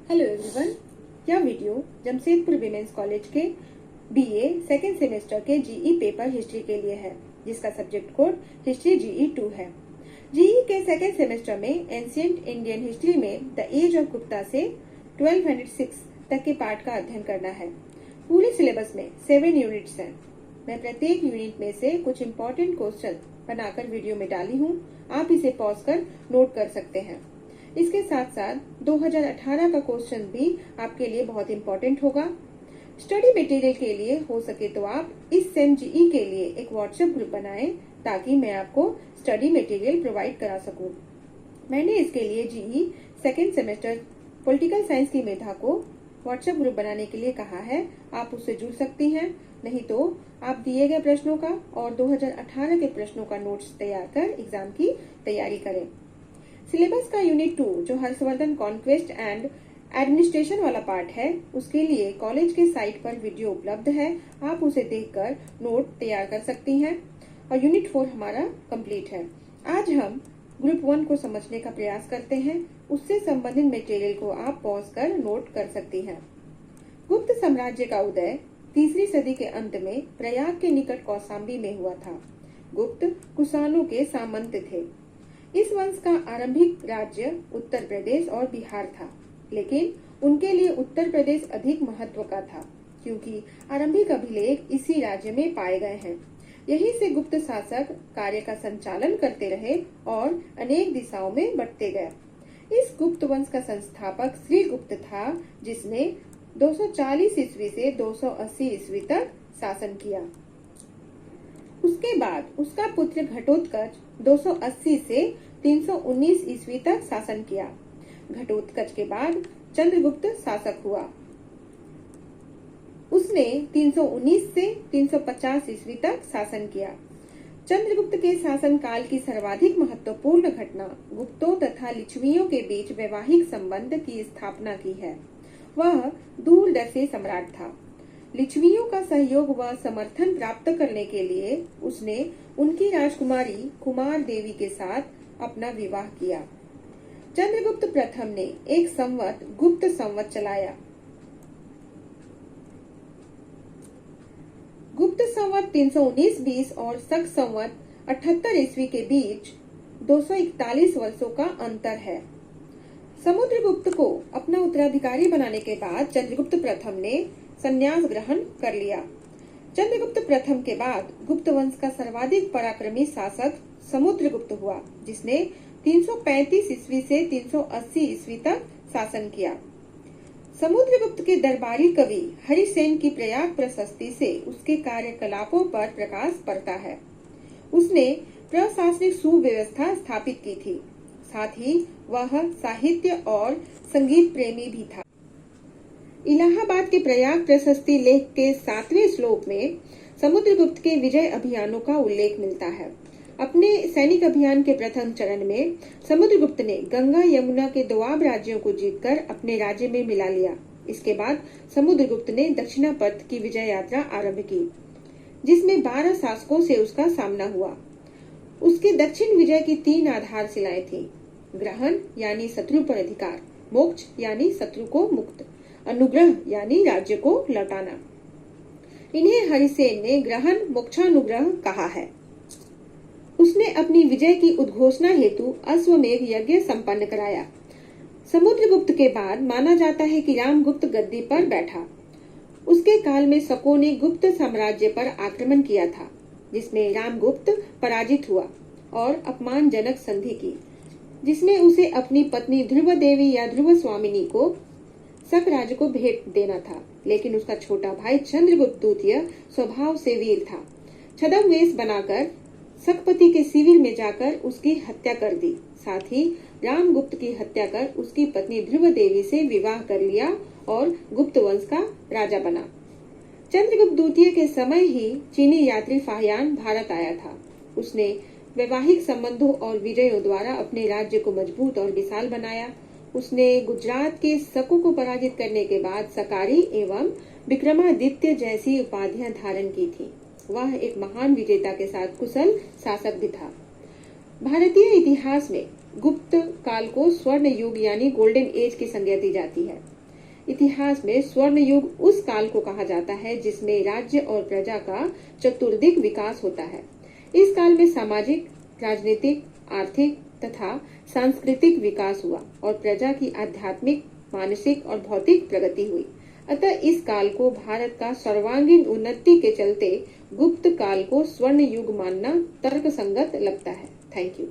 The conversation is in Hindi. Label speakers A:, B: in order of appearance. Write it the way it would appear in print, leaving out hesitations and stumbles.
A: हेलो एवरीवन, यह वीडियो जमशेदपुर विमेंस कॉलेज के बीए सेकेंड सेमेस्टर के जीई पेपर हिस्ट्री के लिए है, जिसका सब्जेक्ट कोड हिस्ट्री जीई 2 है। जीई के सेकेंड सेमेस्टर में एंशिएंट इंडियन हिस्ट्री में द एज ऑफ गुप्ता से 1206 तक के पार्ट का अध्ययन करना है। पूरे सिलेबस में 7 यूनिट्स हैं। मैं प्रत्येक यूनिट में से कुछ इम्पोर्टेंट क्वेश्चन बनाकर वीडियो में डाली हूँ। आप इसे पॉज कर नोट कर सकते हैं। इसके साथ साथ 2018 का क्वेश्चन भी आपके लिए बहुत इम्पोर्टेंट होगा। स्टडी मटेरियल के लिए हो सके तो आप इस सेम जीई के लिए एक व्हाट्सएप ग्रुप बनाएं, ताकि मैं आपको स्टडी मटेरियल प्रोवाइड करा सकूं। मैंने इसके लिए GE second semester political science की मेधा को व्हाट्सएप ग्रुप बनाने के लिए कहा है। आप उससे जुड़ सकती हैं, नहीं तो आप दिए गए प्रश्नों का और 2018 के प्रश्नों का नोट्स तैयार कर एग्जाम की तैयारी करें। सिलेबस का यूनिट 2 जो हर्षवर्धन कॉन्क्वेस्ट एंड एडमिनिस्ट्रेशन वाला पार्ट है, उसके लिए कॉलेज के साइट पर वीडियो उपलब्ध है। आप उसे देखकर नोट तैयार कर सकती हैं और यूनिट 4 हमारा कंप्लीट है। आज हम ग्रुप 1 को समझने का प्रयास करते हैं। उससे संबंधित मटेरियल को आप पॉज कर नोट कर सकती हैं। गुप्त साम्राज्य का उदय 3री सदी के अंत में प्रयाग के निकट कौशाम्बी में हुआ था। गुप्त कुषाणों के सामंत थे। इस वंश का आरंभिक राज्य उत्तर प्रदेश और बिहार था, लेकिन उनके लिए उत्तर प्रदेश अधिक महत्व का था, क्योंकि आरंभिक अभिलेख इसी राज्य में पाए गए हैं। यहीं से गुप्त शासक कार्य का संचालन करते रहे और अनेक दिशाओं में बढ़ते गए। इस गुप्त वंश का संस्थापक श्री गुप्त था, जिसने 240 ईस्वी से 280 ईस्वी तक शासन किया। उसके बाद उसका पुत्र घटोत्कच 280 से 319 ईस्वी तक शासन किया। घटोत्कच के बाद चंद्रगुप्त शासक हुआ। उसने 319 से 350 ईस्वी तक शासन किया। चंद्रगुप्त के शासन काल की सर्वाधिक महत्वपूर्ण घटना गुप्तों तथा लिच्छवियों के बीच वैवाहिक संबंध की स्थापना की है। वह दूरदर्शी सम्राट था। लिच्छवियों का सहयोग व समर्थन प्राप्त करने के लिए उसने उनकी राजकुमारी कुमार देवी के साथ अपना विवाह किया। चंद्रगुप्त प्रथम ने एक संवत गुप्त संवत चलाया। गुप्त संवत 319-20 और शक संवत 78 ईस्वी के बीच 241 वर्षों का अंतर है। समुद्रगुप्त को अपना उत्तराधिकारी बनाने के बाद चंद्रगुप्त प्रथम ने संन्यास ग्रहण कर लिया। चंद्रगुप्त प्रथम के बाद गुप्त वंश का सर्वाधिक पराक्रमी शासक समुद्रगुप्त हुआ, जिसने 335 ईस्वी से 380 ईस्वी तक शासन किया। समुद्रगुप्त के दरबारी कवि हरिसेन की प्रयाग प्रशस्ति से उसके कार्यकलापों पर प्रकाश पड़ता है। उसने प्रशासनिक सुव्यवस्था स्थापित की थी। साथ ही वह साहित्य और संगीत प्रेमी भी था। इलाहाबाद के प्रयाग प्रशस्ति लेख के 7वें श्लोक में समुद्रगुप्त के विजय अभियानों का उल्लेख मिलता है। अपने सैनिक अभियान के प्रथम चरण में समुद्रगुप्त ने गंगा यमुना के दोआब राज्यों को जीतकर अपने राज्य में मिला लिया। इसके बाद समुद्रगुप्त ने दक्षिणापथ की विजय यात्रा आरंभ की, जिसमें 12 शासकों से उसका सामना हुआ। उसके दक्षिण विजय की 3 आधारशिलाएं थी: ग्रहण यानी शत्रु पर अधिकार, मोक्ष यानी शत्रु को मुक्त, अनुग्रह यानी राज्य को लौटाना। इन्हें हरिसेन ने ग्रहण मोक्षानुग्रह कहा है। उसने अपनी विजय की उद्घोषणा हेतु अश्वमेध यज्ञ संपन्न कराया। समुद्रगुप्त के बाद माना जाता है कि रामगुप्त गद्दी पर बैठा। उसके काल में शकों ने गुप्त साम्राज्य पर आक्रमण किया था, जिसमें रामगुप्त पराजित हुआ और अपमानजनक संधि की, जिसमें उसे अपनी पत्नी ध्रुव देवी या ध्रुव स्वामिनी को शक राज्य को भेंट देना था। लेकिन उसका छोटा भाई चंद्रगुप्त द्वितीय स्वभाव से वीर था। छद्म वेश बनाकर शकपति के शिविर में जाकर उसकी हत्या कर दी। साथ ही रामगुप्त की हत्या कर उसकी पत्नी ध्रुव देवी से विवाह कर लिया और गुप्त वंश का राजा बना। चंद्रगुप्त द्वितीय के समय ही चीनी यात्री फाहियान भारत आया था। उसने वैवाहिक संबंधों और विजयों द्वारा अपने राज्य को मजबूत और विशाल बनाया। उसने गुजरात के शकों को पराजित करने के बाद सकारी एवं विक्रमादित्य जैसी उपाधियां धारण की थी। वह एक महान विजेता के साथ कुशल शासक भी था। भारतीय इतिहास में गुप्त काल को स्वर्ण युग यानी गोल्डन एज की संज्ञा दी जाती है। इतिहास में स्वर्ण युग उस काल को कहा जाता है जिसमें राज्य और प्रजा का चतुर्दिक विकास होता है। इस काल में सामाजिक, राजनीतिक, आर्थिक तथा सांस्कृतिक विकास हुआ और प्रजा की आध्यात्मिक, मानसिक और भौतिक प्रगति हुई। अतः इस काल को भारत का सर्वांगीण उन्नति के चलते गुप्त काल को स्वर्ण युग मानना तर्कसंगत लगता है। Thank you.